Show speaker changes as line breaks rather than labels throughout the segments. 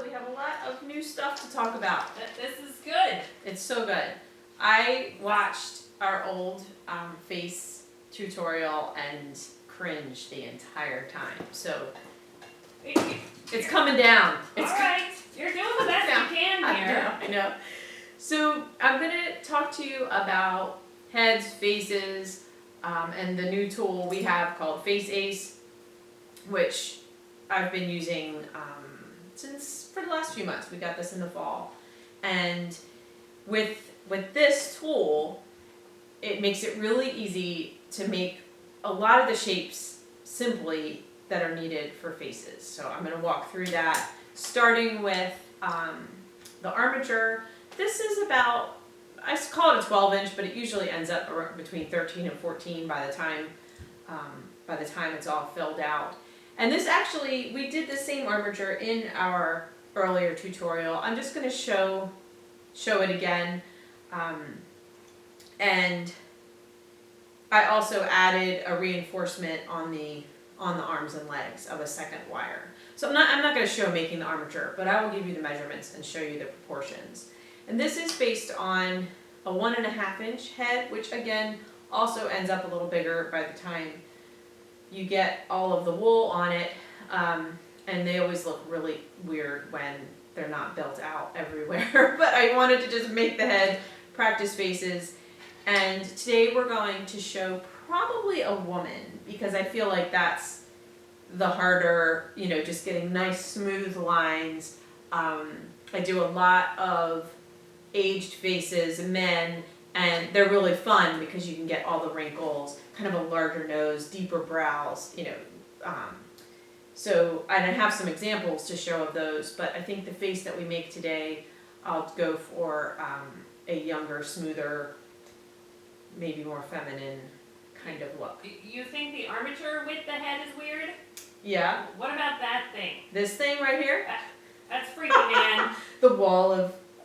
we have a lot of new stuff to talk about.
This is good.
It's so good. I watched our old face tutorial and cringed the entire time. So it's coming down. It's
Alright, you're doing the best you can here.
I know. So I'm going to talk to you about heads, faces, and the new tool we have called Face Ace, which I've been using since for the last few months. We got this in the fall. And with this tool, it makes it really easy to make a lot of the shapes simply that are needed for faces. So I'm going to walk through that, starting with the armature. This is about, I call it a 12-inch, but it usually ends up between 13 and 14 by the time it's all filled out. And this actually, we did the same armature in our earlier tutorial. I'm just going to show it again. And I also added a reinforcement on the arms and legs of a second wire. So I'm not going to show making the armature, but I will give you the measurements and show you the proportions. And this is based on a 1.5-inch head, which again also ends up a little bigger by the time you get all of the wool on it. And they always look really weird when they're not built out everywhere. But I wanted to just make the head, practice faces. And today we're going to show probably a woman, because I feel like that's the harder, just getting nice smooth lines. I do a lot of aged faces, men, and they're really fun because you can get all the wrinkles, kind of a larger nose, deeper brows, So, and I have some examples to show of those, but I think the face that we make today, I'll go for a younger, smoother, maybe more feminine kind of look.
You think the armature with the head is weird?
Yeah.
What about that thing?
This thing right here?
That's freaking man.
The wall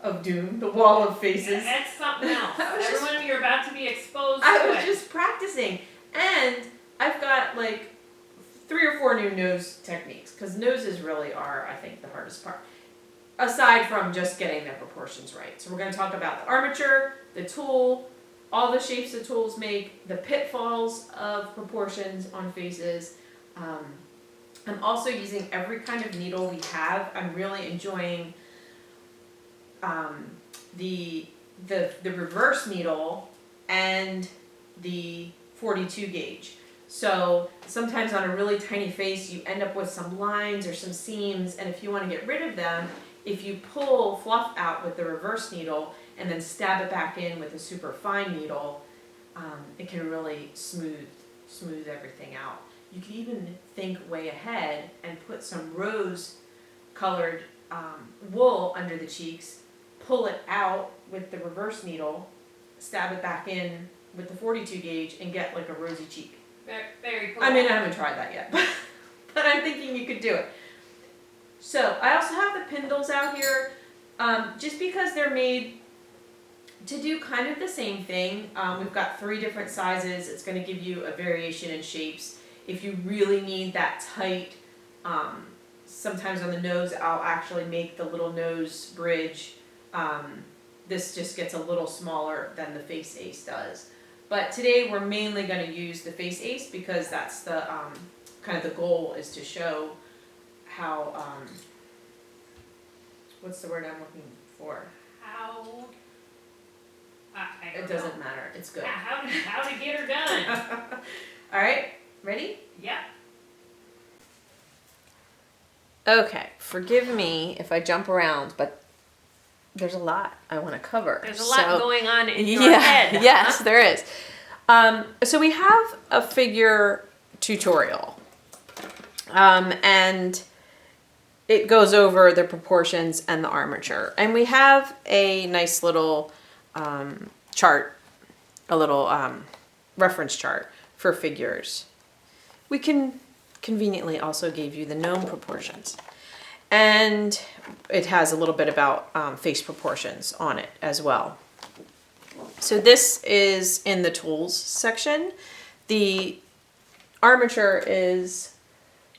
of doom, the wall of faces.
That's something else. Everyone, you're about to be exposed to
I was just practicing. And I've got like 3 or 4 new nose techniques, because noses really are, I think, the hardest part, aside from just getting their proportions right. So we're going to talk about the armature, the tool, all the shapes the tools make, the pitfalls of proportions on faces. I'm also using every kind of needle we have. I'm really enjoying the reverse needle and the 42 gauge. So sometimes on a really tiny face you end up with some lines or some seams, and if you want to get rid of them, if you pull fluff out with the reverse needle and then stab it back in with a super fine needle, it can really smooth everything out. You can even think way ahead and put some rose colored wool under the cheeks, pull it out with the reverse needle, stab it back in with the 42 gauge, and get like a rosy cheek.
Very cool.
I mean, I haven't tried that yet, but I'm thinking you could do it. So I also have the Pindles out here, just because they're made to do kind of the same thing. We've got 3 different sizes. It's going to give you a variation in shapes. If you really need that tight, sometimes on the nose I'll actually make the little nose bridge. This just gets a little smaller than the Face Ace does. But today we're mainly going to use the Face Ace because that's the kind of the goal, is to show how, what's the word I'm looking for?
How?
It doesn't matter. It's good.
How to get her done.
All right, ready?
Yep.
Okay, forgive me if I jump around, but there's a lot I want to cover.
There's a lot going on in your head.
Yes, there is. So we have a figure tutorial, and it goes over the proportions and the armature. And we have a nice little chart, a little reference chart for figures. We can conveniently also give you the gnome proportions. And it has a little bit about face proportions on it as well. So this is in the tools section. The armature is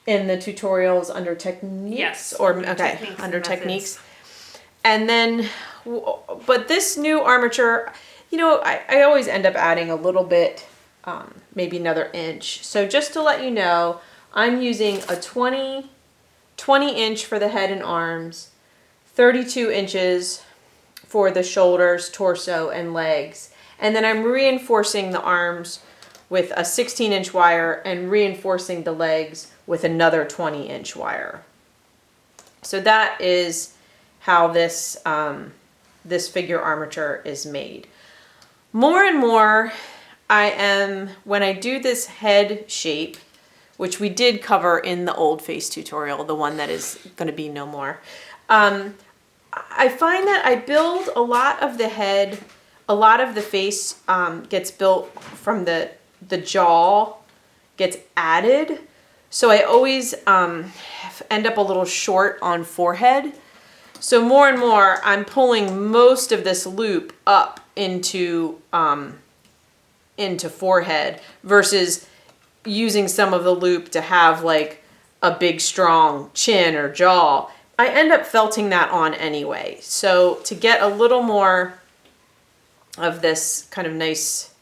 in the tutorials under techniques?
Yes,
Or,
under
okay,
techniques
under
and
techniques. And then, but this new armature, you know, I always end up adding a little bit, maybe another inch. So just to let you know, I'm using a 20 inch for the head and arms, 32 inches for the shoulders, torso, and legs. And then I'm reinforcing the arms with a 16-inch wire and reinforcing the legs with another 20-inch wire. So that is how this, this figure armature is made. More and more, when I do this head shape, which we did cover in the old face tutorial, the one that is going to be no more, I find that I build a lot of the head, a lot of the face gets built from the jaw, gets added. So I always end up a little short on forehead. So more and more, I'm pulling most of this loop up into forehead versus using some of the loop to have like a big strong chin or jaw. I end up felting that on anyway. So to get a little more of this kind of nice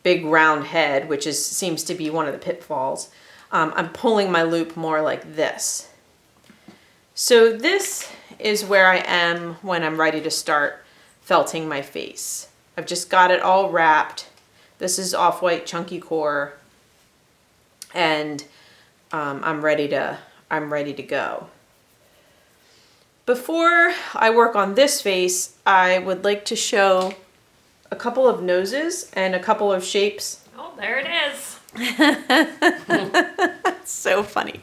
big round head, which seems to be one of the pitfalls, I'm pulling my loop more like this. So this is where I am when I'm ready to start felting my face. I've just got it all wrapped. This is off-white chunky core, and I'm ready to go. Before I work on this face, I would like to show a couple of noses and a couple of shapes.
Oh, there it is.
That's so funny.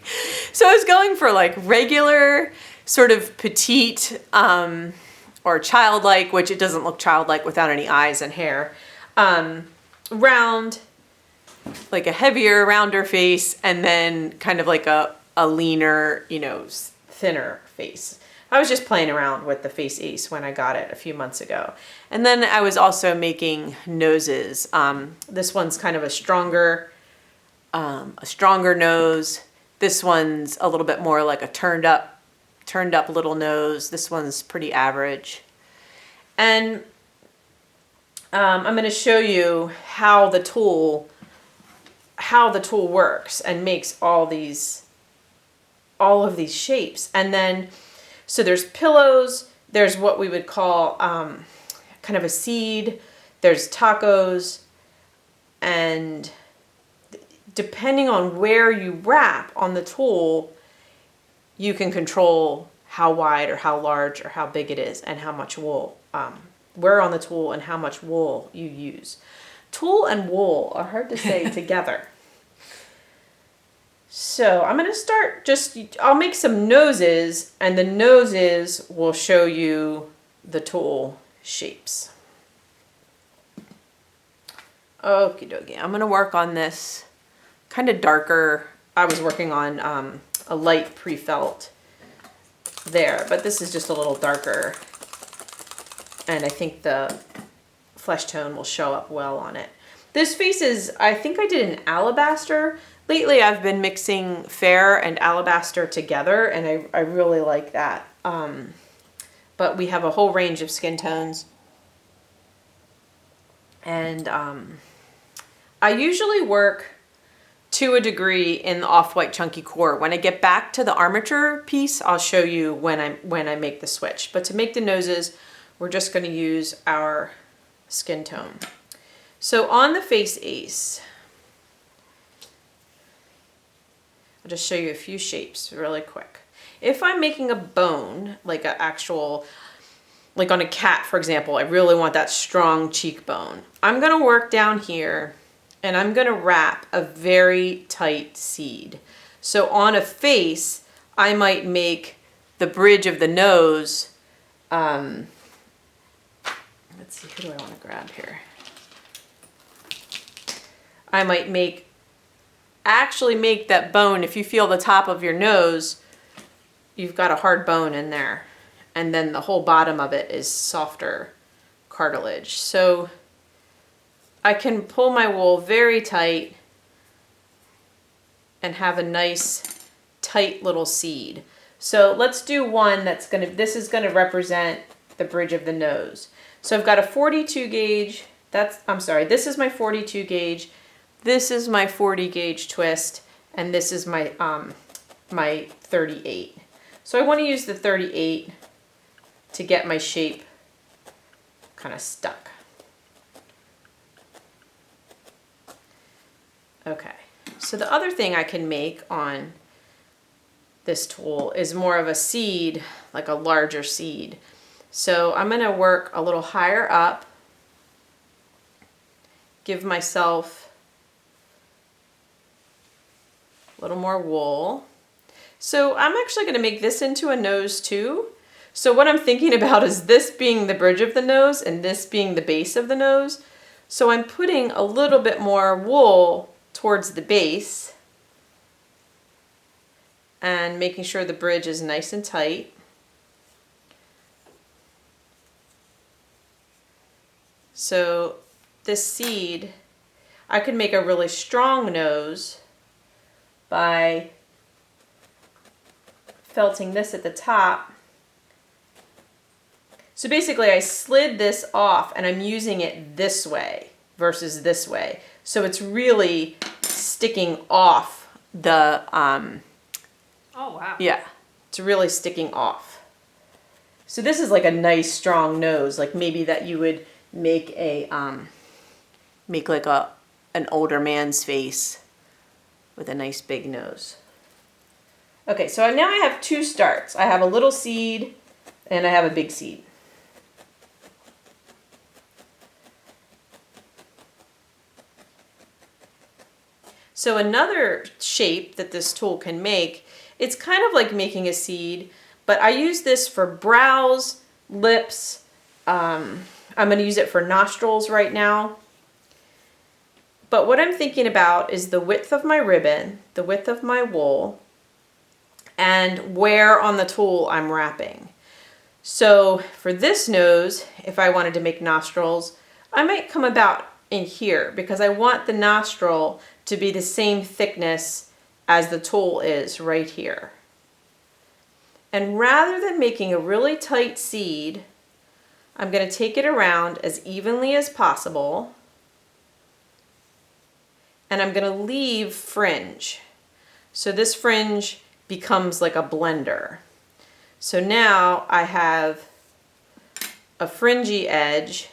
So I was going for like regular, sort of petite, or childlike, which it doesn't look childlike without any eyes and hair. Round, like a heavier, rounder face, and then kind of like a leaner, you know, thinner face. I was just playing around with the face ace when I got it a few months ago. And then I was also making noses. This one's kind of a stronger nose. This one's a little bit more like a turned up little nose. This one's pretty average. And I'm going to show you how the tool works and makes all of these shapes. And then, so there's pillows, there's what we would call kind of a seed, there's tacos, and depending on where you wrap on the tool, you can control how wide or how large or how big it is and how much wool, where on the tool and how much wool you use. Tool and wool are hard to say together. So I'm going to start I'll make some noses, and the noses will show you the tool shapes. Okie dokie. I'm going to work on this kind of darker. I was working on a light pre-felt there, but this is just a little darker, and I think the flesh tone will show up well on it. This face is, I think I did an alabaster. Lately I've been mixing fair and alabaster together, and I really like that. But we have a whole range of skin tones. And I usually work to a degree in the off-white chunky core. When I get back to the armature piece, I'll show you when I make the switch. But to make the noses, we're just going to use our skin tone. So on the face ace, I'll just show you a few shapes really quick. If I'm making a bone, like an actual, like on a cat, for example, I really want that strong cheekbone. I'm going to work down here, and I'm going to wrap a very tight seed. So on a face, I might make the bridge of the nose. Let's see, who do I want to grab here? I might actually make that bone. If you feel the top of your nose, you've got a hard bone in there. And then the whole bottom of it is softer cartilage. So I can pull my wool very tight and have a nice tight little seed. So let's do one this is gonna represent the bridge of the nose. So I've got a 42 gauge, this is my 42 gauge, this is my 40 gauge twist, and this is my, my 38. So I wanna use the 38 to get my shape kind of stuck. Okay, so the other thing I can make on this tool is more of a seed, like a larger seed. So I'm going to work a little higher up, give myself a little more wool. So I'm actually going to make this into a nose too. So what I'm thinking about is this being the bridge of the nose and this being the base of the nose. So I'm putting a little bit more wool towards the base and making sure the bridge is nice and tight. So this seed, I could make a really strong nose by felting this at the top. So basically I slid this off and I'm using it this way versus this way. So it's really sticking off the,
oh wow.
Yeah, it's really sticking off. So this is like a nice strong nose, like maybe that you would make a, make like an older man's face with a nice big nose. Okay, so now I have two starts. I have a little seed and I have a big seed. So another shape that this tool can make, it's kind of like making a seed, but I use this for brows, lips. I'm going to use it for nostrils right now. But what I'm thinking about is the width of my ribbon, the width of my wool, and where on the tool I'm wrapping. So for this nose, if I wanted to make nostrils, I might come about in here because I want the nostril to be the same thickness as the tool is right here. And rather than making a really tight seed, I'm going to take it around as evenly as possible, and I'm going to leave fringe. So this fringe becomes like a blender. So now I have a fringy edge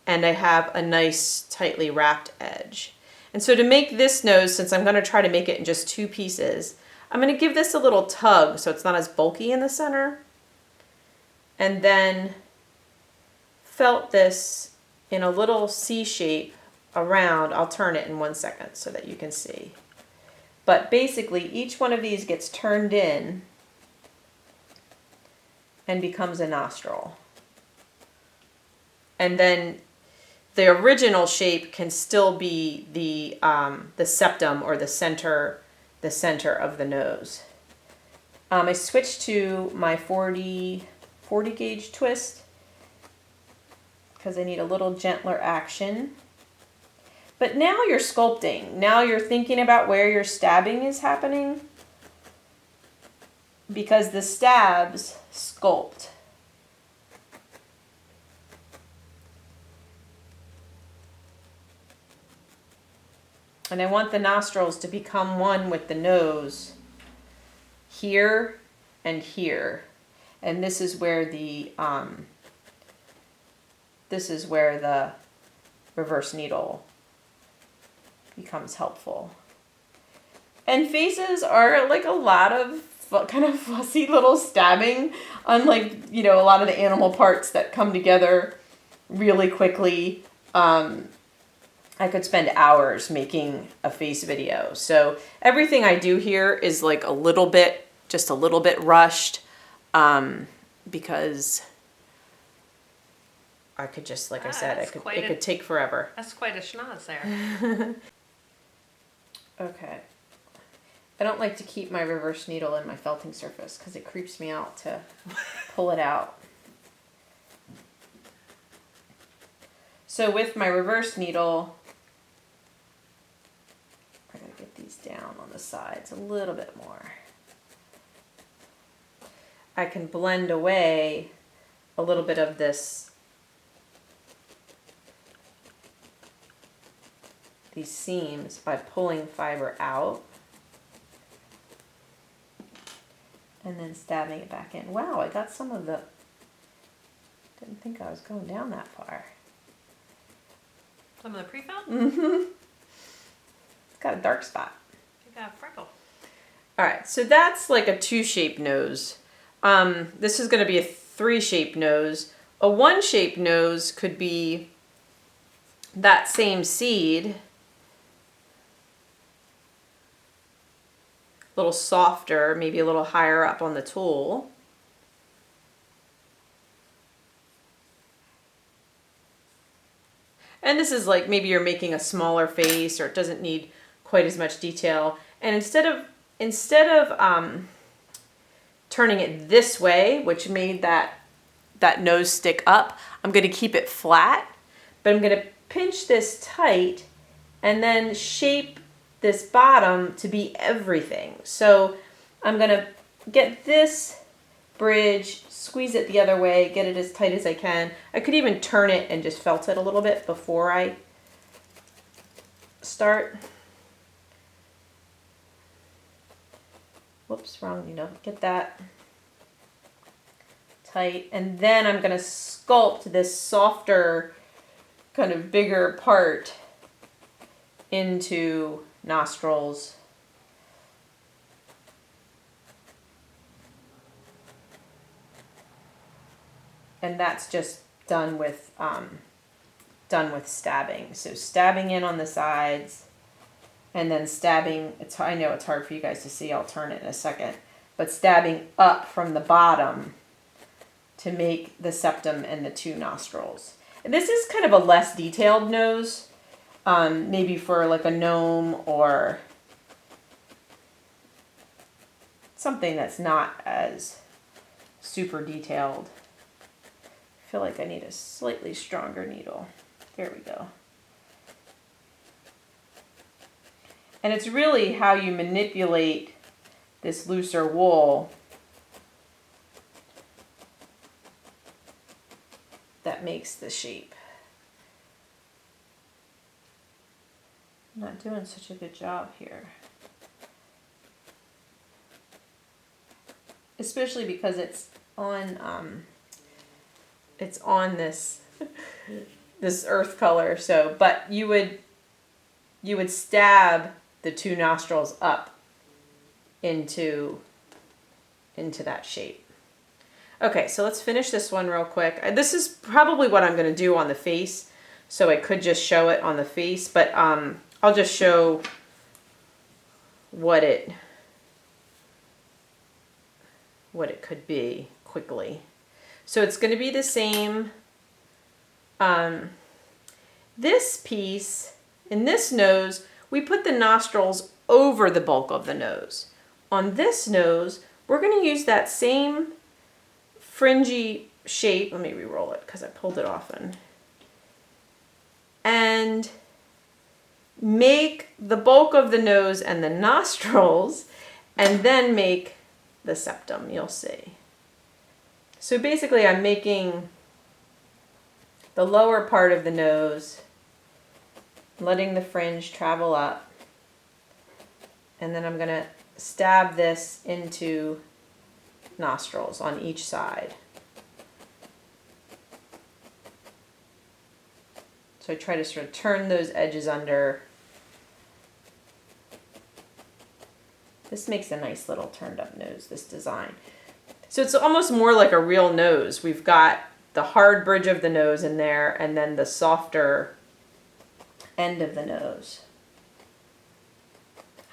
and I have a nice tightly wrapped edge. And so to make this nose, since I'm going to try to make it in just two pieces, I'm going to give this a little tug so it's not as bulky in the center. And then felt this in a little C shape around. I'll turn it in 1 second so that you can see. But basically each one of these gets turned in and becomes a nostril. And then the original shape can still be the septum or the center of the nose. I switched to my 40 gauge twist because I need a little gentler action. But now you're sculpting. Now you're thinking about where your stabbing is happening because the stabs sculpt. And I want the nostrils to become one with the nose here and here. And this is where the reverse needle becomes helpful. And faces are like a lot of kind of fussy little stabbing, unlike, you know, a lot of the animal parts that come together really quickly. I could spend hours making a face video. So everything I do here is like just a little bit rushed, because I could just, like I said, it could take forever.
That's quite a schnoz there.
Okay. I don't like to keep my reverse needle in my felting surface because it creeps me out to pull it out. So with my reverse needle, I'm going to get these down on the sides a little bit more. I can blend away a little bit of these seams by pulling fiber out and then stabbing it back in. Wow, I got some of the, didn't think I was going down that far.
Some of the pre-fill?
Mm-hmm. It's got a dark spot.
You got a freckle.
All right, so that's like a 2-shaped nose. This is going to be a 3-shaped nose. A 1-shaped nose could be that same seed, a little softer, maybe a little higher up on the tool. And this is like maybe you're making a smaller face, or it doesn't need quite as much detail. And instead of turning it this way, which made that nose stick up, I'm going to keep it flat, but I'm going to pinch this tight and then shape this bottom to be everything. So I'm going to get this bridge, squeeze it the other way, get it as tight as I can. I could even turn it and just felt it a little bit before I start. Whoops, wrong needle. Get that tight. And then I'm going to sculpt this softer, kind of bigger part into nostrils. And that's just done with stabbing. So stabbing in on the sides, and then stabbing. I know it's hard for you guys to see. I'll turn it in a second. But stabbing up from the bottom to make the septum and the 2 nostrils. And this is kind of a less detailed nose, maybe for like a gnome or something that's not as super detailed. I feel like I need a slightly stronger needle. There we go. And it's really how you manipulate this looser wool that makes the shape. I'm not doing such a good job here. Especially because it's on this this earth color. So, but you would stab the 2 nostrils up into that shape. Okay, so let's finish this one real quick. This is probably what I'm going to do on the face, so I could just show it on the face, but I'll just show what it could be quickly. So it's going to be the same. This piece, in this nose, we put the nostrils over the bulk of the nose. On this nose, we're going to use that same fringy shape. Let me re-roll it because I pulled it off. And make the bulk of the nose and the nostrils, and then make the septum, you'll see. So basically I'm making the lower part of the nose, letting the fringe travel up, and then I'm going to stab this into nostrils on each side. So I try to sort of turn those edges under. This makes a nice little turned up nose, this design. So it's almost more like a real nose. We've got the hard bridge of the nose in there, and then the softer end of the nose.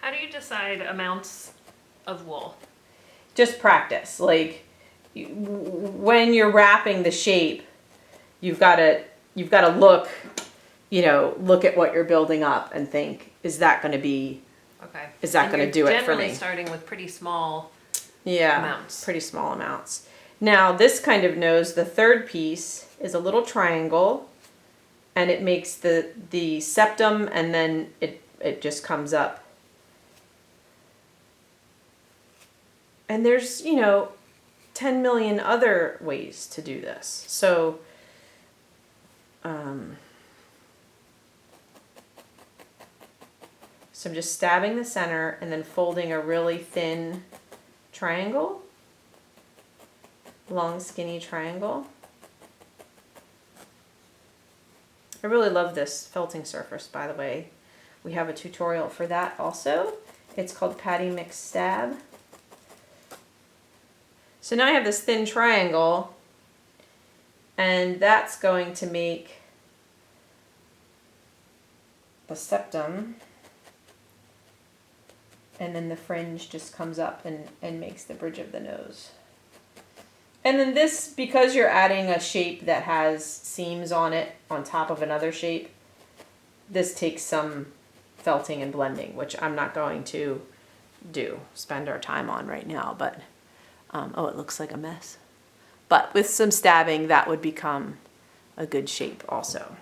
How do you decide amounts of wool?
Just practice. Like when you're wrapping the shape, you've got to look at what you're building up and think, is that going to be?
Okay.
Is that going to do it for me?
Generally starting with pretty small
Yeah,
amounts.
pretty small amounts. Now this kind of nose, the third piece is a little triangle, and it makes the septum, and then it just comes up. And there's, 10 million other ways to do this. So, so I'm just stabbing the center and then folding a really thin triangle, long skinny triangle. I really love this felting surface, by the way. We have a tutorial for that also. It's called Patty Mix Stab. So now I have this thin triangle, and that's going to make the septum, and then the fringe just comes up and makes the bridge of the nose. And then this, because you're adding a shape that has seams on it on top of another shape, this takes some felting and blending, which I'm not going to spend our time on right now, but oh, it looks like a mess. But with some stabbing, that would become a good shape also.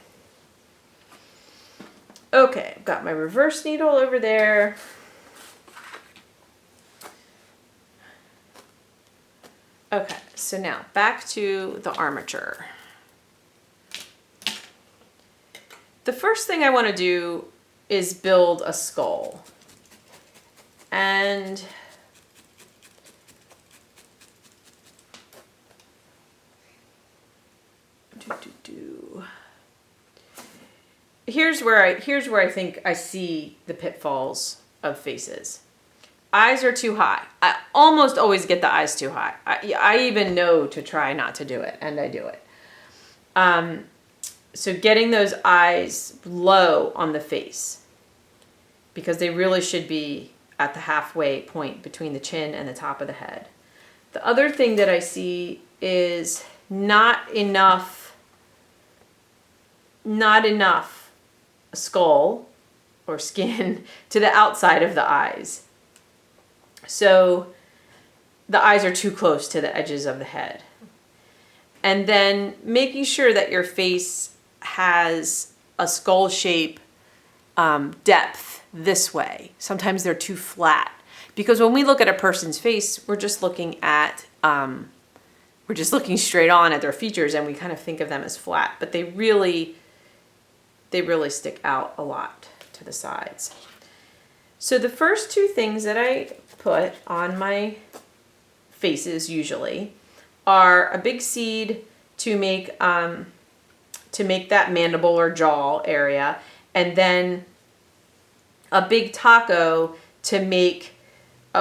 Okay, I've got my reverse needle over there. Okay, so now back to the armature. The first thing I want to do is build a skull. And here's where I think I see the pitfalls of faces. Eyes are too high. I almost always get the eyes too high. I even know to try not to do it, and I do it. So getting those eyes low on the face, because they really should be at the halfway point between the chin and the top of the head. The other thing that I see is not enough skull or skin to the outside of the eyes. So the eyes are too close to the edges of the head. And then making sure that your face has a skull shape depth this way. Sometimes they're too flat. Because when we look at a person's face, we're just looking straight on at their features, and we kind of think of them as flat. But they really stick out a lot to the sides. So the first two things that I put on my faces usually are a big seed to make that mandible or jaw area, and then a big taco to make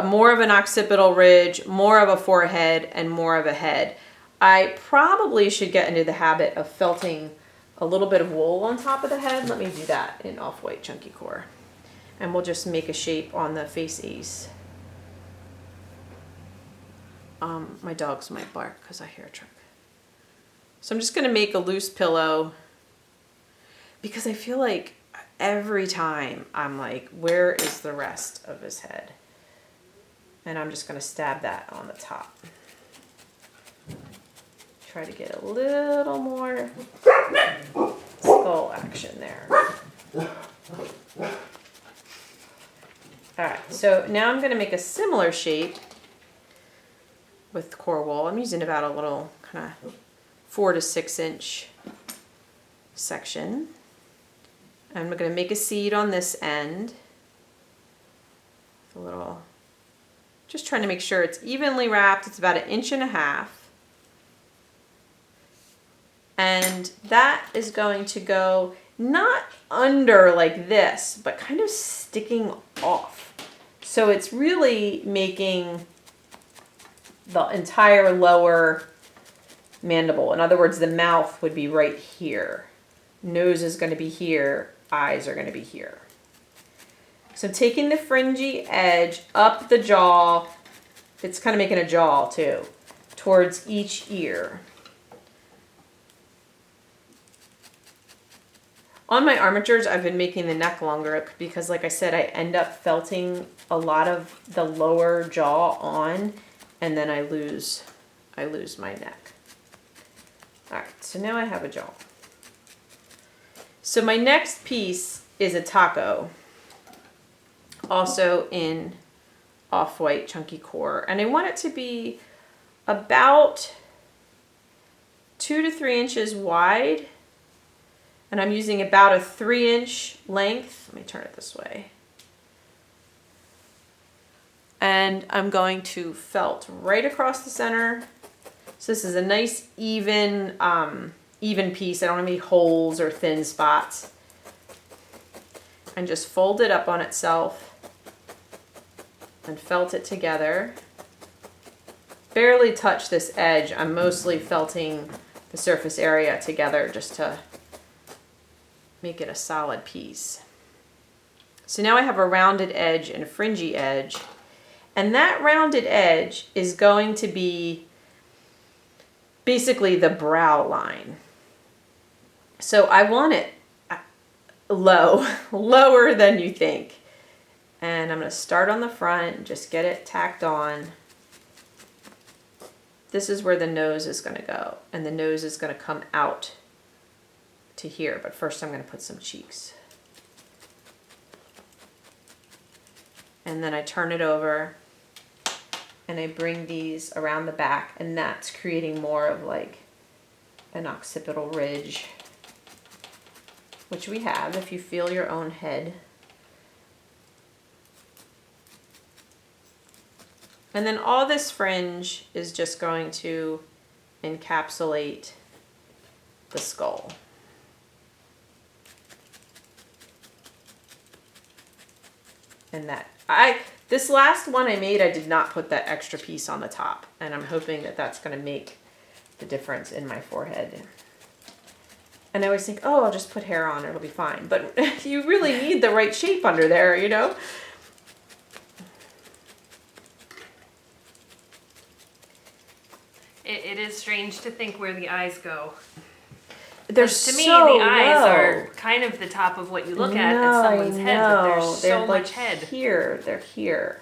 more of an occipital ridge, more of a forehead, and more of a head. I probably should get into the habit of felting a little bit of wool on top of the head. Let me do that in off-white chunky core. And we'll just make a shape on the face ace. My dogs might bark because I hear a truck. So I'm just going to make a loose pillow, because I feel like every time I'm like, where is the rest of his head? And I'm just going to stab that on the top. Try to get a little more skull action there. All right, so now I'm going to make a similar shape with core wool. I'm using about a little kind of 4 to 6 inch section. I'm going to make a seed on this end. A little, just trying to make sure it's evenly wrapped. It's about 1.5 inches. And that is going to go not under like this, but kind of sticking off. So it's really making the entire lower mandible. In other words, the mouth would be right here. Nose is going to be here. Eyes are going to be here. So taking the fringy edge up the jaw, it's kind of making a jaw too, towards each ear. On my armatures, I've been making the neck longer because, like I said, I end up felting a lot of the lower jaw on, and then I lose my neck. All right, so now I have a jaw. So my next piece is a taco, also in off-white chunky core, and I want it to be about 2 to 3 inches wide. And I'm using about a 3-inch length. Let me turn it this way. And I'm going to felt right across the center. So this is a nice even piece. I don't have any holes or thin spots. And just fold it up on itself and felt it together. Barely touch this edge. I'm mostly felting the surface area together just to make it a solid piece. So now I have a rounded edge and a fringy edge. And that rounded edge is going to be basically the brow line. So I want it lower than you think. And I'm going to start on the front, just get it tacked on. This is where the nose is going to go, and the nose is going to come out to here, but first I'm going to put some cheeks. And then I turn it over and I bring these around the back, and that's creating more of like an occipital ridge, which we have if you feel your own head. And then all this fringe is just going to encapsulate the skull. And this last one I made, I did not put that extra piece on the top, and I'm hoping that that's going to make the difference in my forehead. And I always think, oh, I'll just put hair on, it'll be fine. But you really need the right shape under there, you know?
It is strange to think where the eyes go.
To
me,
so
the eyes
low.
are kind of the top of what you look at someone's head, but there's so much head.
Here, they're here.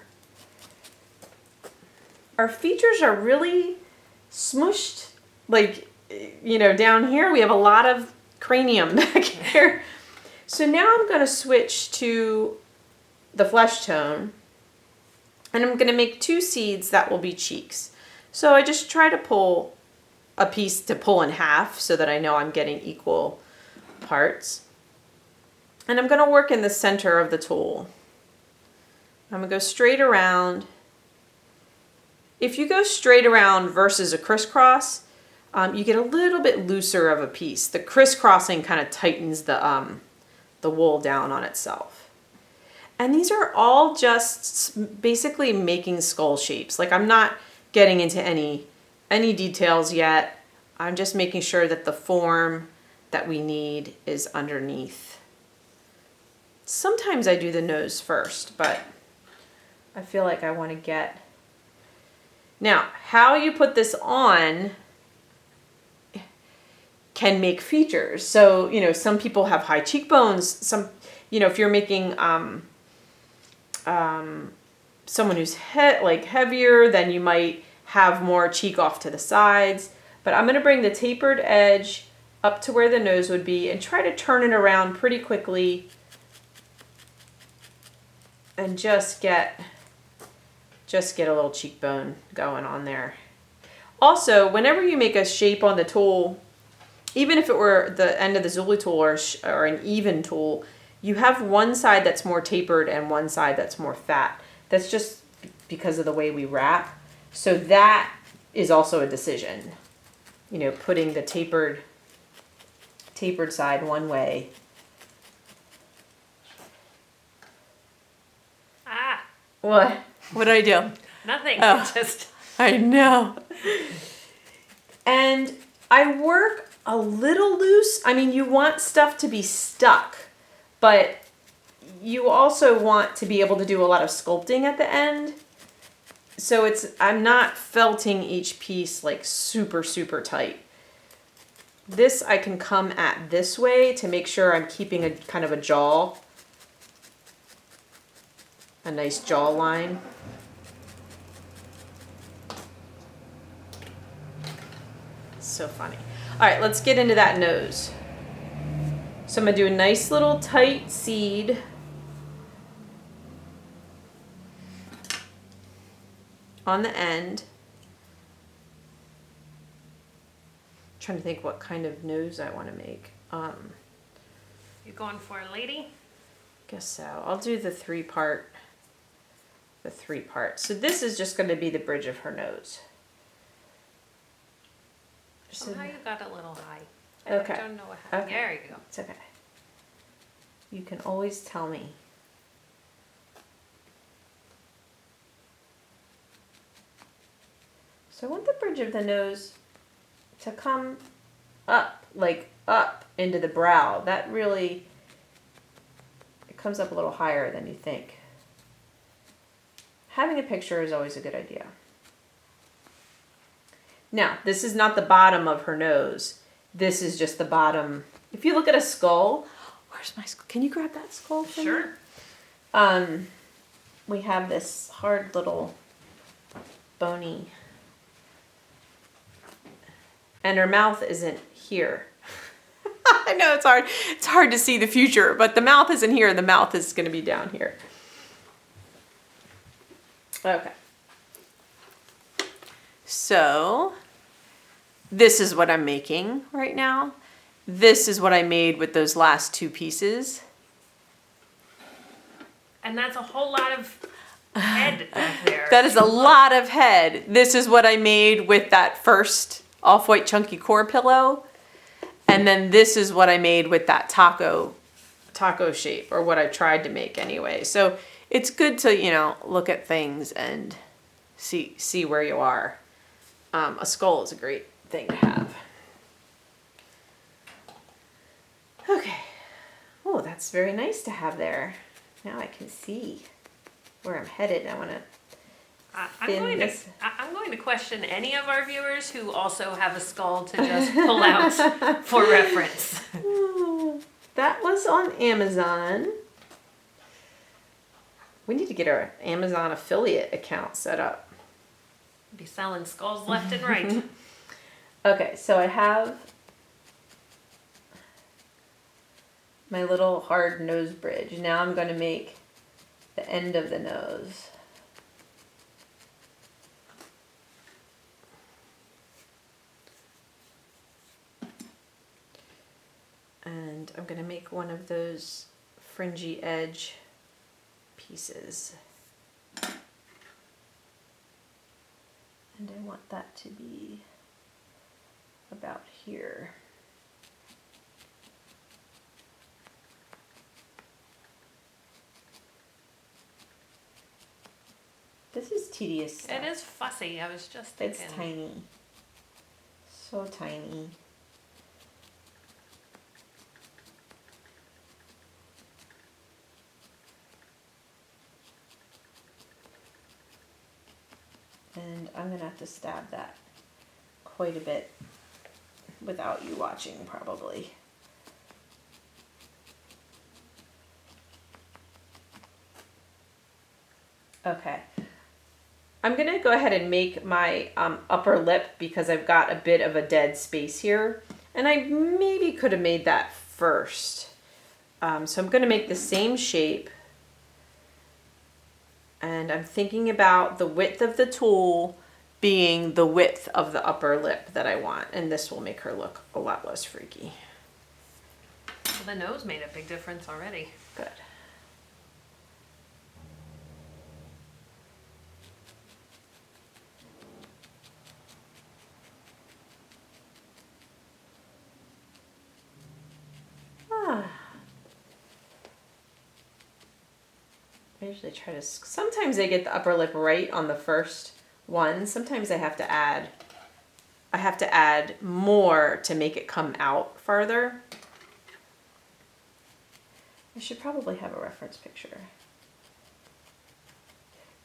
Our features are really smushed, like, you know, down here we have a lot of cranium back here. So now I'm going to switch to the flesh tone, and I'm going to make 2 seeds that will be cheeks. So I just try to pull a piece to pull in half so that I know I'm getting equal parts. And I'm going to work in the center of the tool. I'm going to go straight around. If you go straight around versus a crisscross, you get a little bit looser of a piece. The crisscrossing kind of tightens the wool down on itself. And these are all just basically making skull shapes. Like, I'm not getting into any details yet. I'm just making sure that the form that we need is underneath. Sometimes I do the nose first, but I feel like I want to get... Now, how you put this on can make features. So, you know, some people have high cheekbones. Some, you know, if you're making someone who's heavier, then you might have more cheek off to the sides. But I'm going to bring the tapered edge up to where the nose would be and try to turn it around pretty quickly and just get a little cheekbone going on there. Also, whenever you make a shape on the tool, even if it were the end of the Ranzulli tool or an even tool, you have one side that's more tapered and one side that's more fat. That's just because of the way we wrap. So that is also a decision. You know, putting the tapered side one way.
Ah.
What? What did I do?
Nothing.
Oh.
Just.
I know. And I work a little loose. I mean, you want stuff to be stuck, but you also want to be able to do a lot of sculpting at the end. So I'm not felting each piece like super, super tight. This I can come at this way to make sure I'm keeping a kind of a nice jaw line. So funny. All right, let's get into that nose. So I'm gonna do a nice little tight seed. On the end. trying to think what kind of nose I want to make.
You going for a lady?
Guess so. I'll do the three part. So this is just going to be the bridge of her nose.
Somehow you got a little high.
Okay.
I don't know what happened.
Okay.
There you go.
It's okay. You can always tell me. So I want the bridge of the nose to come up, like up into the brow. That really, it comes up a little higher than you think. Having a picture is always a good idea. Now, this is not the bottom of her nose. This is just the bottom. If you look at a skull, where's my skull? Can you grab that skull for me?
Sure.
We have this hard little bony, and her mouth isn't here. I know it's hard. It's hard to see the future, but the mouth isn't here. The mouth is going to be down here. Okay. So this is what I'm making right now. This is what I made with those last two pieces.
And that's a whole lot of head back there.
That is a lot of head. This is what I made with that first off-white chunky core pillow. And then this is what I made with that taco shape, or what I tried to make anyway. So it's good to, you know, look at things and see where you are. A skull is a great thing to have. Okay. Oh, that's very nice to have there. Now I can see where I'm headed. I want to
I'm going to question any of our viewers who also have a skull to just pull out for reference.
That was on Amazon. We need to get our Amazon affiliate account set up.
Be selling skulls left and right.
Okay, so I have my little hard nose bridge. Now I'm going to make the end of the nose. And I'm going to make one of those fringy edge pieces. And I want that to be about here. This is tedious stuff.
It is fussy. I was just thinking.
It's tiny. So tiny. And I'm going to have to stab that quite a bit without you watching, probably. Okay. I'm going to go ahead and make my upper lip because I've got a bit of a dead space here. And I maybe could have made that first. So I'm going to make the same shape. And I'm thinking about the width of the tool being the width of the upper lip that I want. And this will make her look a lot less freaky.
Well, the nose made a big difference already.
Good. I usually try to, sometimes I get the upper lip right on the first one. Sometimes I have to add more to make it come out farther. I should probably have a reference picture.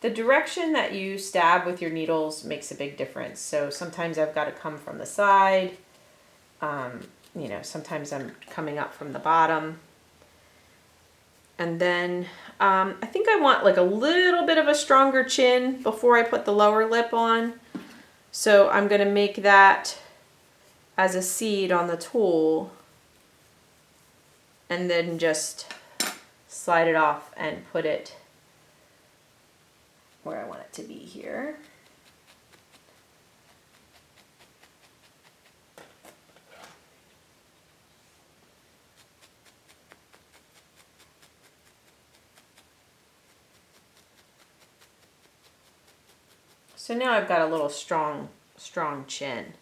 The direction that you stab with your needles makes a big difference. So sometimes I've got to come from the side. You know, sometimes I'm coming up from the bottom. And then I think I want like a little bit of a stronger chin before I put the lower lip on. So I'm going to make that as a seed on the tool and then just slide it off and put it where I want it to be here. So now I've got a little strong chin.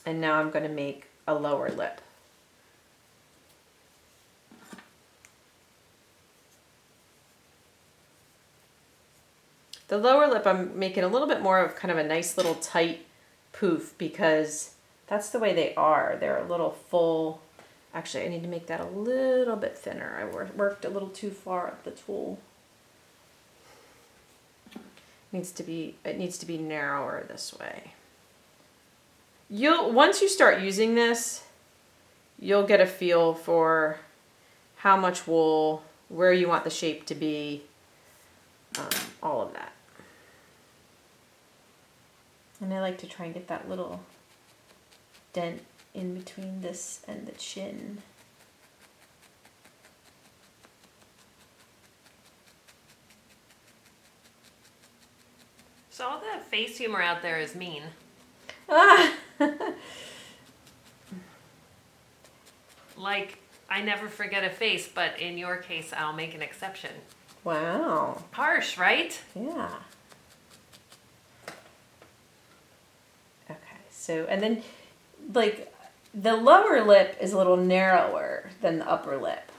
And now I'm going to make a lower lip. The lower lip, I'm making a little bit more of kind of a nice little tight poof because that's the way they are. They're a little full. Actually, I need to make that a little bit thinner. I worked a little too far up the tool. It needs to be narrower this way. Once you start using this, you'll get a feel for how much wool, where you want the shape to be, all of that. And I like to try and get that little dent in between this and the chin.
So all that face humor out there is mean.
Ah!
Like, I never forget a face, but in your case, I'll make an exception.
Wow.
Harsh, right?
Yeah. Okay, so, and then, like, the lower lip is a little narrower than the upper lip.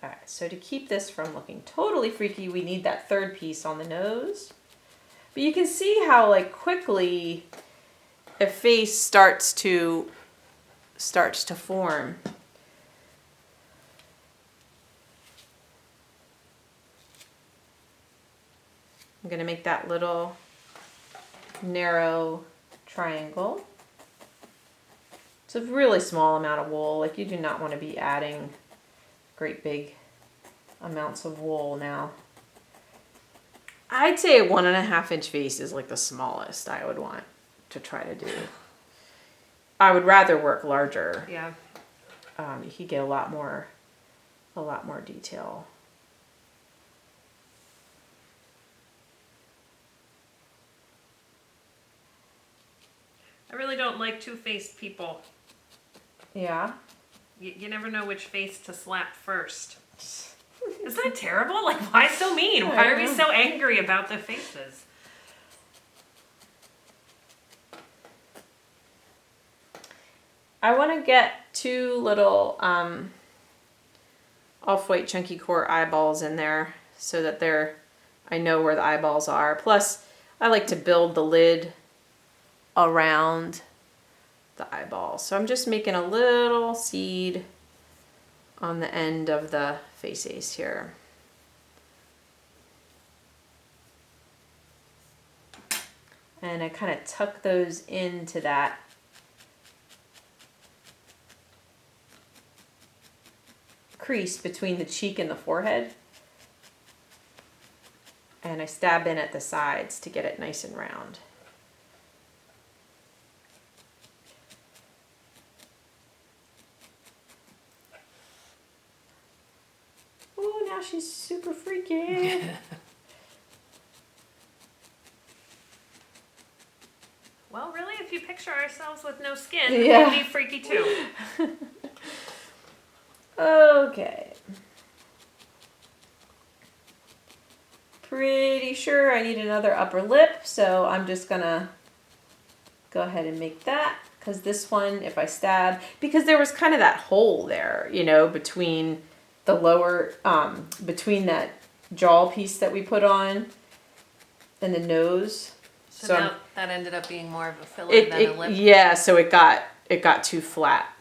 All right, so to keep this from looking totally freaky, we need that third piece on the nose. But you can see how, like, quickly a face starts to form. I'm going to make that little narrow triangle. It's a really small amount of wool. Like, you do not want to be adding great big amounts of wool now. I'd say a 1.5 inch face is like the smallest I would want to try to do. I would rather work larger.
Yeah.
You could get a lot more detail.
I really don't like two-faced people.
Yeah.
You never know which face to slap first. Isn't that terrible? Like, why so mean? Why are we so angry about the faces?
I want to get 2 little off-white chunky core eyeballs in there so that I know where the eyeballs are. Plus, I like to build the lid around the eyeball. So I'm just making a little seed on the end of the face ace here. And I kind of tuck those into that crease between the cheek and the forehead. And I stab in at the sides to get it nice and round. Oh, now she's super freaky.
Well, really, if you picture ourselves with no skin,
Yeah.
we'd be freaky too.
Okay. Pretty sure I need another upper lip, so I'm just gonna go ahead and make that, because this one, if I stab, because there was kind of that hole there, you know, between the lower, between that jaw piece that we put on and the nose.
So now that ended up being more of a filler than a lip.
Yeah, so it got too flat,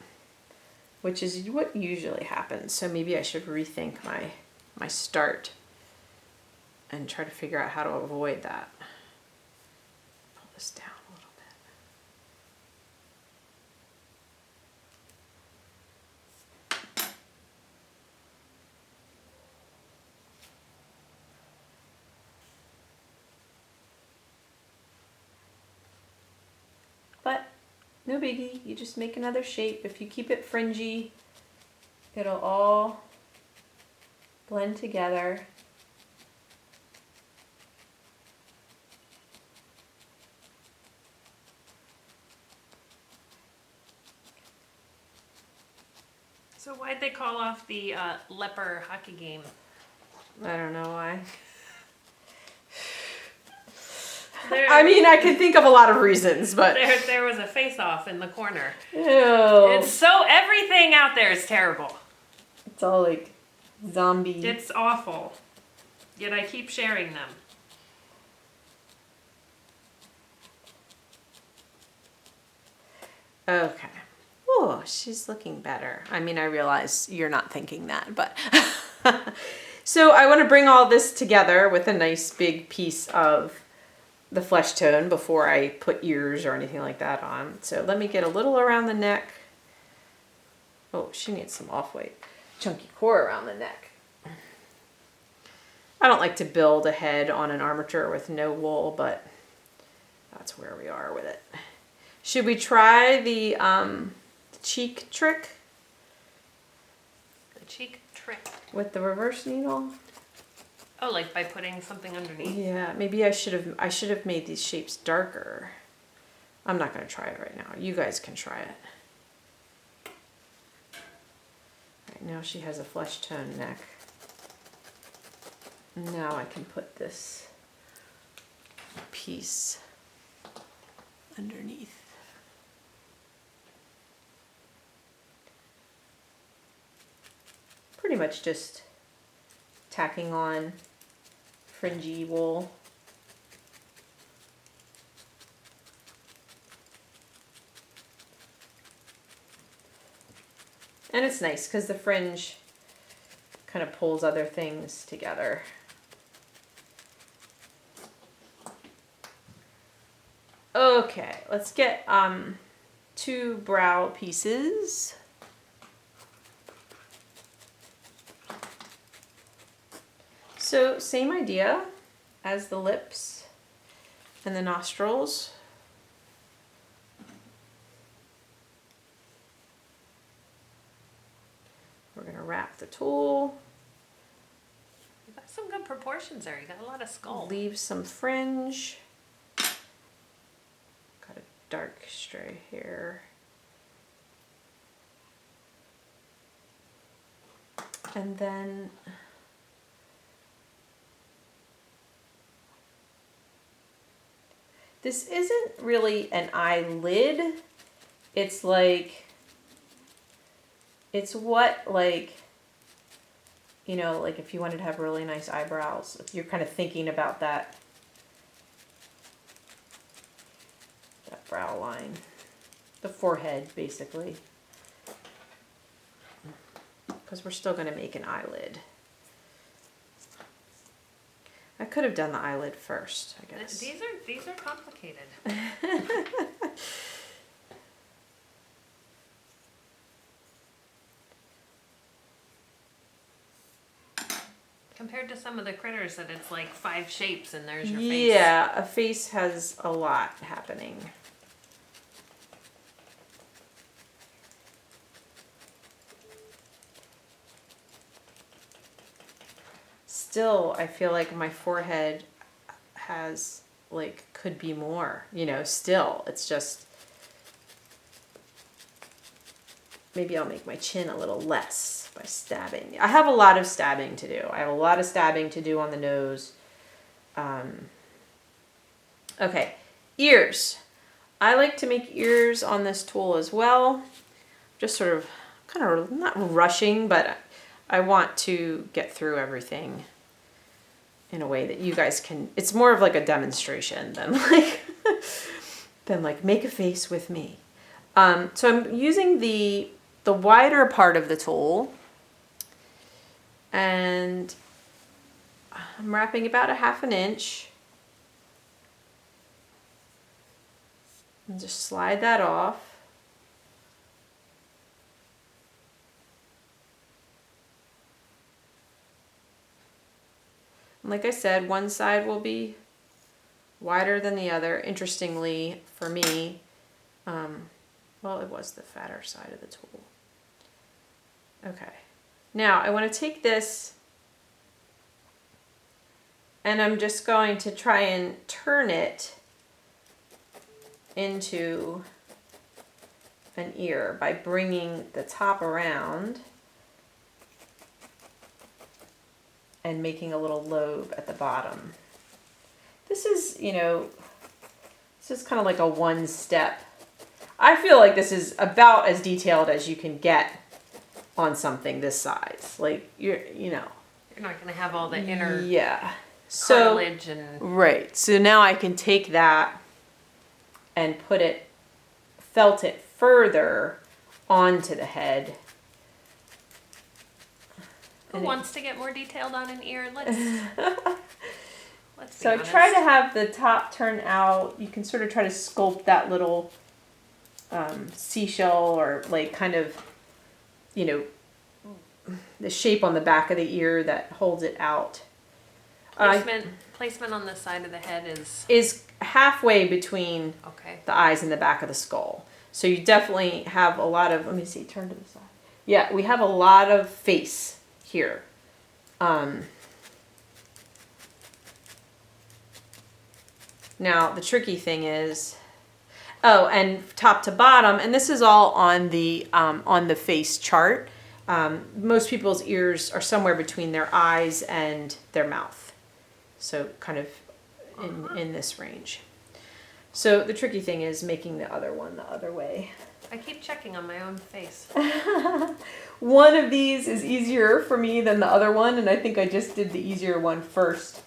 which is what usually happens. So maybe I should rethink my start and try to figure out how to avoid that. Pull this down a little bit. But no biggie, you just make another shape. If you keep it fringy, it'll all blend together.
So why'd they call off the leper hockey game?
I don't know why.
I
mean, I can think of a lot of reasons, but...
There was a face-off in the corner.
Ew.
It's so... Everything out there is terrible.
It's all like zombie.
It's awful. Yet I keep sharing them.
Okay. Oh, she's looking better. I mean, I realize you're not thinking that, but... So I want to bring all this together with a nice big piece of the flesh tone before I put ears or anything like that on. So let me get a little around the neck. Oh, she needs some off-white chunky core around the neck. I don't like to build a head on an armature with no wool, but that's where we are with it. Should we try the cheek trick?
The cheek trick.
With the reverse needle?
Oh, like by putting something underneath?
Yeah, maybe I should have made these shapes darker. I'm not going to try it right now. You guys can try it. Right now she has a flesh tone neck. Now I can put this piece underneath. Pretty much just tacking on fringy wool. And it's nice because the fringe kind of pulls other things together. Okay, let's get 2 brow pieces. So same idea as the lips and the nostrils. We're going to wrap the tool.
You got some good proportions there. You got a lot of skull.
Leave some fringe. Got a dark stray hair. And then this isn't really an eyelid. It's like, it's what, like, you know, like if you wanted to have really nice eyebrows, if you're kind of thinking about that brow line, the forehead basically, because we're still going to make an eyelid. I could have done the eyelid first, I guess.
These are complicated. Compared to some of the critters that it's like 5 shapes and there's your face.
Yeah, a face has a lot happening. Still, I feel like my forehead has, like, could be more, you know, still. It's just, maybe I'll make my chin a little less by stabbing. I have a lot of stabbing to do. I have a lot of stabbing to do on the nose. Okay, ears. I like to make ears on this tool as well. Just sort of, kind of, not rushing, but I want to get through everything in a way that you guys can, it's more of like a demonstration than like make a face with me. So I'm using the wider part of the tool, and I'm wrapping about 1/2 inch. And just slide that off. Like I said, one side will be wider than the other. Interestingly, for me, well, it was the fatter side of the tool. Okay. Now, I want to take this, and I'm just going to try and turn it into an ear by bringing the top around and making a little lobe at the bottom. This is, you know, this is kind of like a one step. I feel like this is about as detailed as you can get on something this size. Like, you know.
You're not going to have all the inner
cartilage
and...
Right. So now I can take that and felt it further onto the head.
Who wants to get more detailed on an ear? Let's
So
honest.
try to have the top turn out. You can sort of try to sculpt that little seashell or like kind of, you know, the shape on the back of the ear that holds it out.
Placement on the side of the head
is halfway between
okay.
the eyes and the back of the skull. So you definitely have a lot of, let me see, turn to the side. Yeah, we have a lot of face here. Now the tricky thing is, and top to bottom, and this is all on the face chart. Most people's ears are somewhere between their eyes and their mouth. So kind of in this range. So the tricky thing is making the other one the other way.
I keep checking on my own face.
One of these is easier for me than the other one, and I think I just did the easier one first.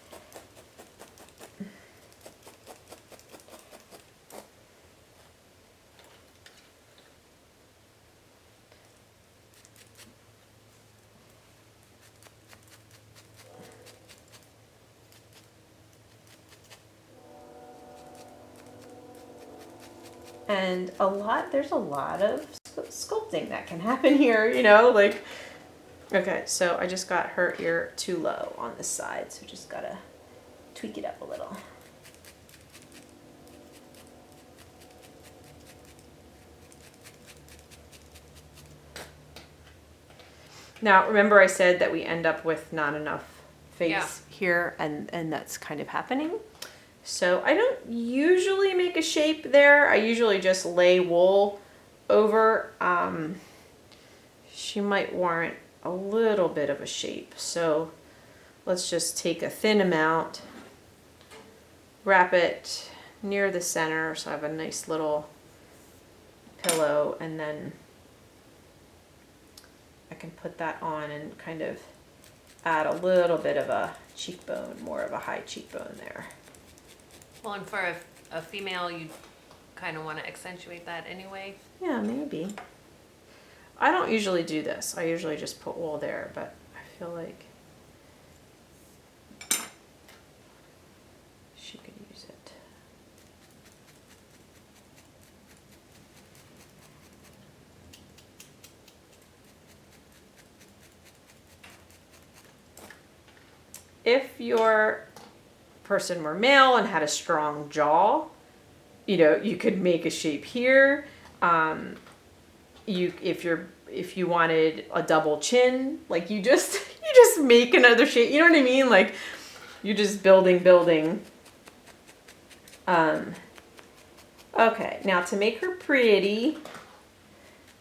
And there's a lot of sculpting that can happen here, you know, like, okay, so I just got her ear too low on this side, so just gotta tweak it up a little. Now, remember I said that we end up with not enough face here, and that's kind of happening. So I don't usually make a shape there. I usually just lay wool over. She might warrant a little bit of a shape. So let's just take a thin amount, wrap it near the center so I have a nice little pillow, and then I can put that on and kind of add a little bit of a cheekbone, more of a high cheekbone there.
Well, and for a female, you kind of want to accentuate that anyway.
Yeah, maybe. I don't usually do this. I usually just put wool there, but I feel like she could use it. If your person were male and had a strong jaw, you know, you could make a shape here. If you wanted a double chin, like you just make another shape. You know what I mean? Like you're just building. Okay, now to make her pretty,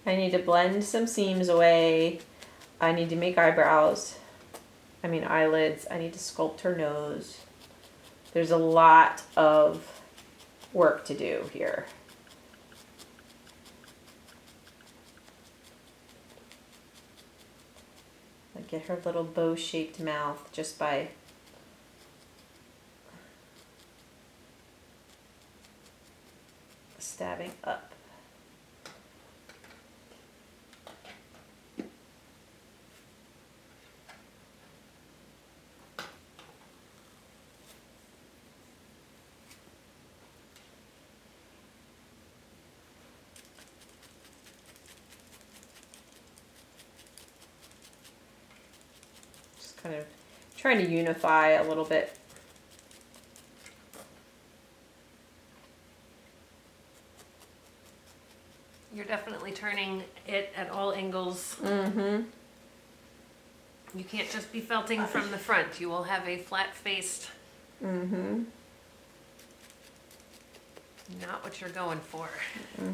I need to blend some seams away. I need to make eyelids. I need to sculpt her nose. There's a lot of work to do here. I get her little bow-shaped mouth just by stabbing up. Kind of trying to unify a little bit.
You're definitely turning it at all angles.
Mm-hmm.
You can't just be felting from the front. You will have a flat-faced.
Mm-hmm.
Not what you're going for.
Mm-hmm.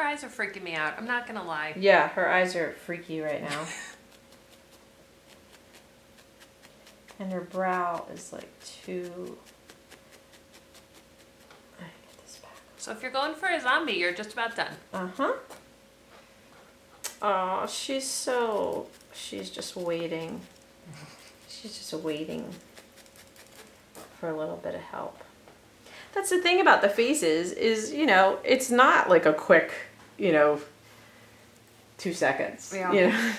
Her eyes are freaking me out. I'm not gonna lie.
Yeah, her eyes are freaky right now. And her brow is like too... I get this back.
So if you're going for a zombie, you're just about done.
Uh-huh. Oh, she's just waiting. She's just waiting for a little bit of help. That's the thing about the faces is, you know, it's not like a quick, you know, 2 seconds.
Yeah.
You know?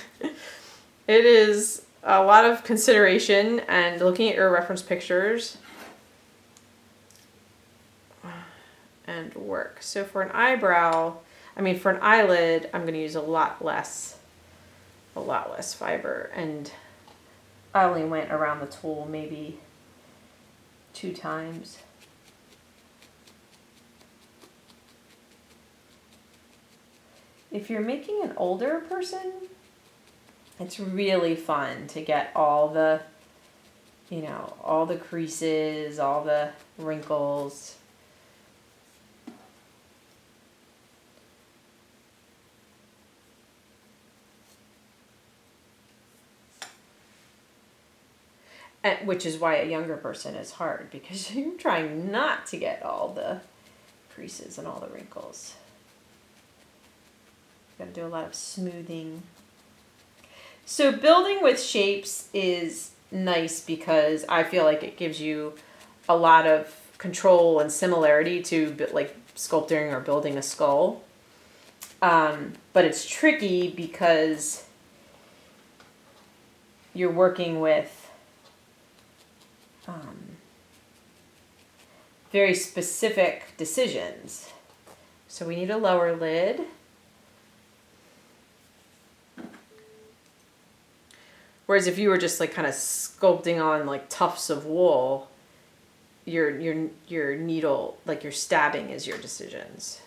It is a lot of consideration and looking at your reference pictures and work. So for an eyebrow, for an eyelid, I'm going to use a lot less fiber, and I only went around the tool maybe 2 times. If you're making an older person, it's really fun to get all the, you know, all the creases, all the wrinkles. And, which is why a younger person is hard, because you're trying not to get all the creases and all the wrinkles. Got to do a lot of smoothing. So building with shapes is nice because I feel like it gives you a lot of control and similarity to like sculpting or building a skull. But it's tricky because you're working with very specific decisions. So we need a lower lid. Whereas if you were just like kind of sculpting on like tufts of wool, your needle, like your stabbing is your decisions.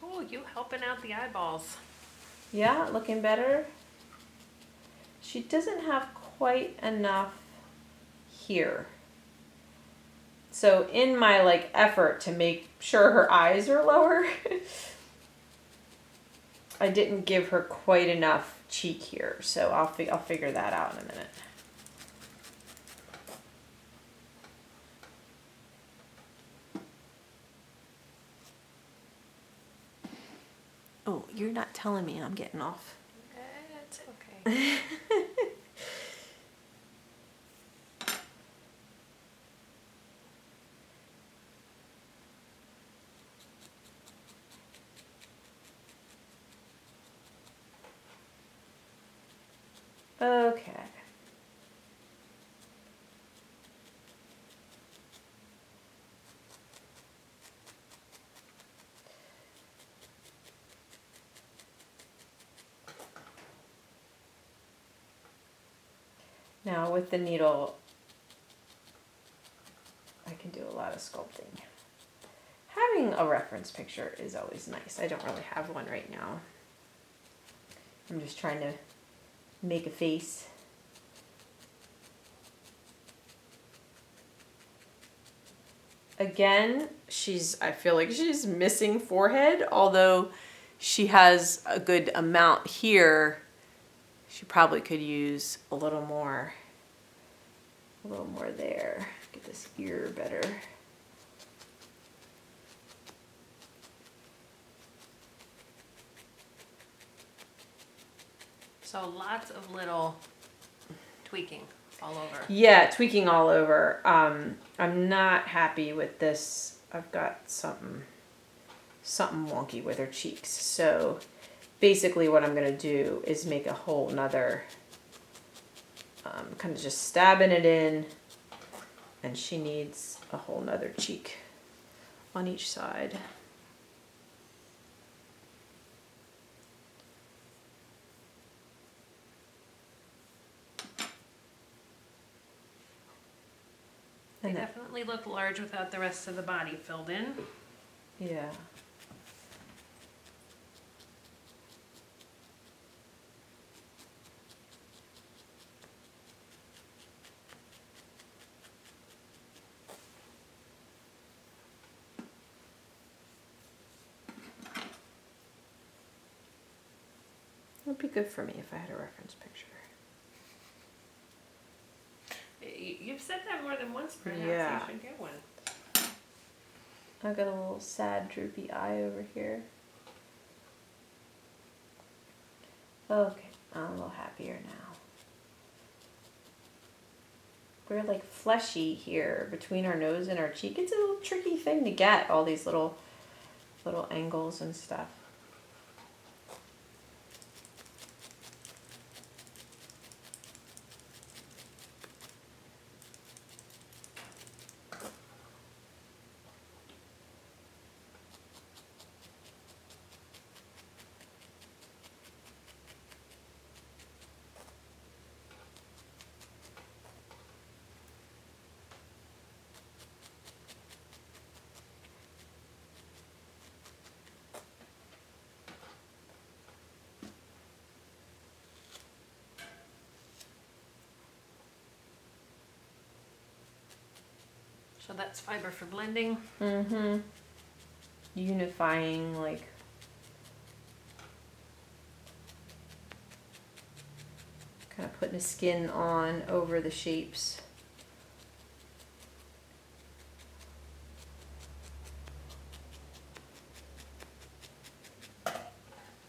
Oh, you helping out the eyeballs.
Yeah, looking better. She doesn't have quite enough here. So in my like effort to make sure her eyes are lower, I didn't give her quite enough cheek here. So I'll figure that out in a minute. Oh, you're not telling me I'm getting off.
It's okay.
Okay. Now with the needle, I can do a lot of sculpting. Having a reference picture is always nice. I don't really have one right now. I'm just trying to make a face. Again, I feel like she's missing forehead, although she has a good amount here. She probably could use a little more there. Get this ear better.
So lots of little tweaking all over.
Yeah, tweaking all over. I'm not happy with this. I've got something wonky with her cheeks. So basically what I'm going to do is make a whole nother, kind of just stabbing it in, and she needs a whole nother cheek on each side.
They definitely look large without the rest of the body filled in.
Yeah. It'd be good for me if I had a reference picture.
You've said that more than once, perhaps.
Yeah.
You should get one.
I've got a little sad droopy eye over here. Okay, I'm a little happier now. We're like fleshy here between our nose and our cheek. It's a little tricky thing to get, all these little angles and stuff.
So that's fiber for blending.
Mm-hmm. Unifying, like, kind of putting a skin on over the shapes.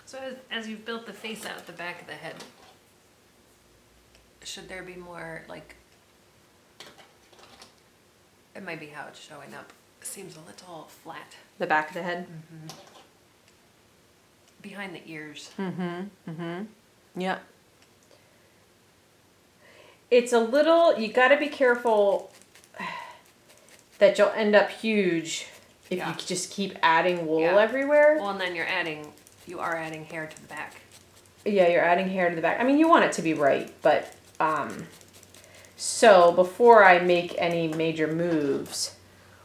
So as you've built the face out the back of the head, should there be more, like, it might be how it's showing up. It seems a little flat
The back of the head?
behind the ears.
Yep. It's a little, you gotta be careful that you'll end up huge if
Yeah.
you just keep adding wool
Yeah.
everywhere.
Well, and then you are adding hair to the back.
Yeah, you're adding hair to the back. I mean, you want it to be right, but, so before I make any major moves,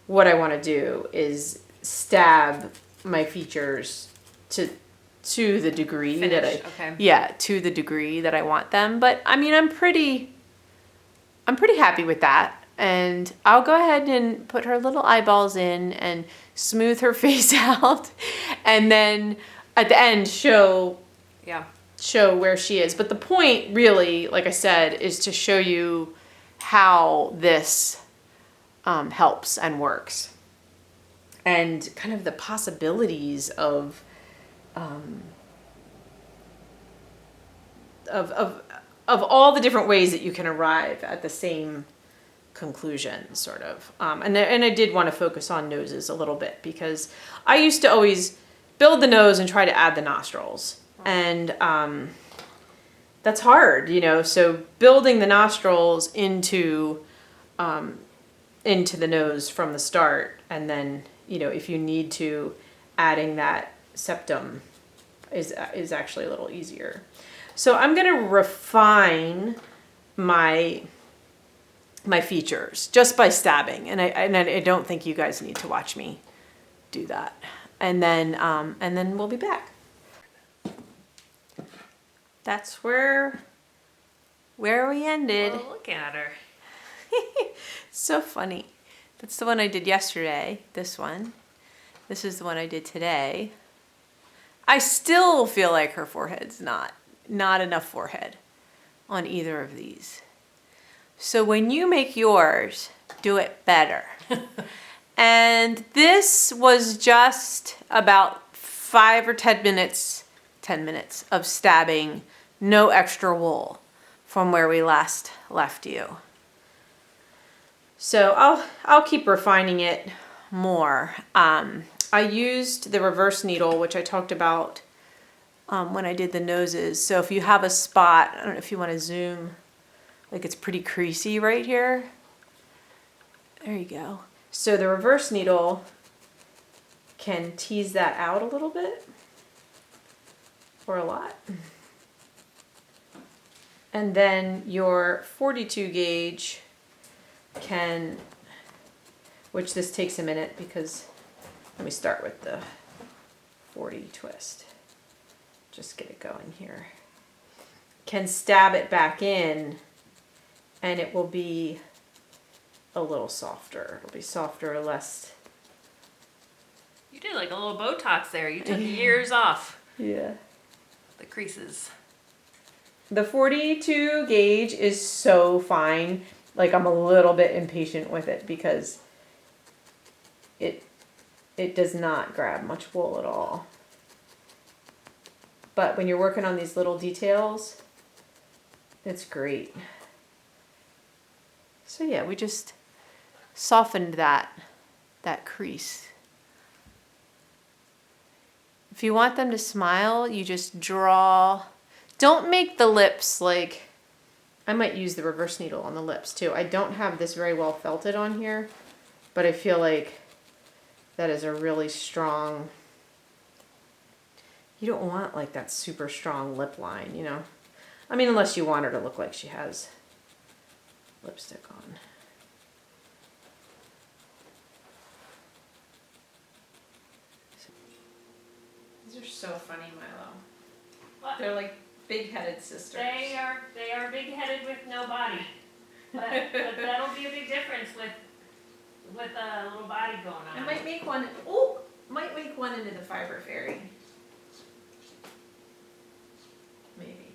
what I want to do is stab my features to the degree that
Finish, okay.
yeah, to the degree that I want them. But I mean, I'm pretty happy with that. And I'll go ahead and put her little eyeballs in and smooth her face out, and then at the end show where she is. But the point really, like I said, is to show you how this helps and works, and kind of the possibilities of all the different ways that you can arrive at the same conclusion, sort of. And I did want to focus on noses a little bit, because I used to always build the nose and try to add the nostrils. And that's hard, you know, so building the nostrils into the nose from the start, and then, you know, if you need to, adding that septum is actually a little easier. So I'm going to refine my features just by stabbing, and I don't think you guys need to watch me do that. And then we'll be back. That's where we ended.
Oh, look at her.
So funny. That's the one I did yesterday. This one. This is the one I did today. I still feel like her forehead's not enough forehead on either of these. So when you make yours, do it better. And this was just about 5 or 10 minutes of stabbing, no extra wool from where we last left you. So I'll keep refining it more. I used the reverse needle, which I talked about when I did the noses. So if you have a spot, I don't know if you want to zoom, like it's pretty creasy right here. There you go. So the reverse needle can tease that out a little bit, or a lot. And then your 42 gauge can, which this takes a minute because, let me start with the 40 twist. Just get it going here. Can stab it back in, and it will be a little softer. It'll be softer or less.
You did like a little Botox there. You took years off
Yeah.
the creases.
The 42 gauge is so fine. Like I'm a little bit impatient with it because it does not grab much wool at all. But when you're working on these little details, it's great. So yeah, we just softened that crease. If you want them to smile, you just draw. Don't make the lips like, I might use the reverse needle on the lips too. I don't have this very well felted on here, but I feel like that is a really strong, you don't want like that super strong lip line, you know? I mean, unless you want her to look like she has lipstick on.
These are so funny, Milo.
What?
They're like big-headed sisters.
They are big-headed with no body, but that'll be a big difference with a little body going on.
I might make one. Might make one into the Fiber Fairy. Maybe.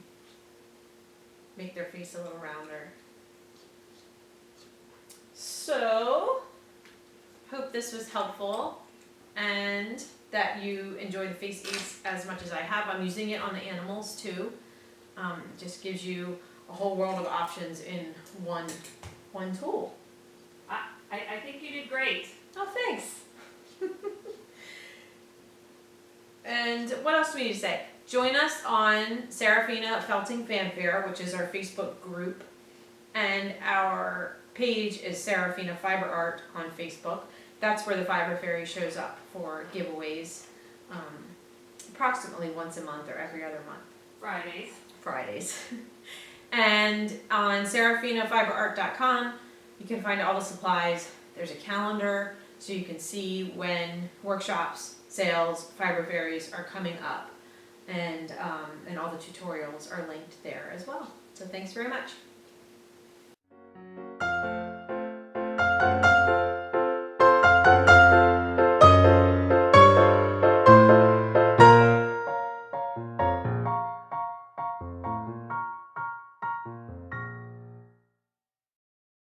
Make their face a little rounder. So, hope this was helpful and that you enjoy the face aids as much as I have. I'm using it on the animals too. Just gives you a whole world of options in one tool.
I think you did great.
Oh, thanks. And what else do we need to say? Join us on Sarafina Felting Fanfare, which is our Facebook group. And our page is Sarafina Fiber Art on Facebook. That's where the Fiber Fairy shows up for giveaways approximately once a month or every other month. Fridays. And on SarafinaFiberArt.com, you can find all the supplies. There's a calendar so you can see when workshops, sales, Fiber Fairies are coming up. And all the tutorials are linked there as well. So thanks very much.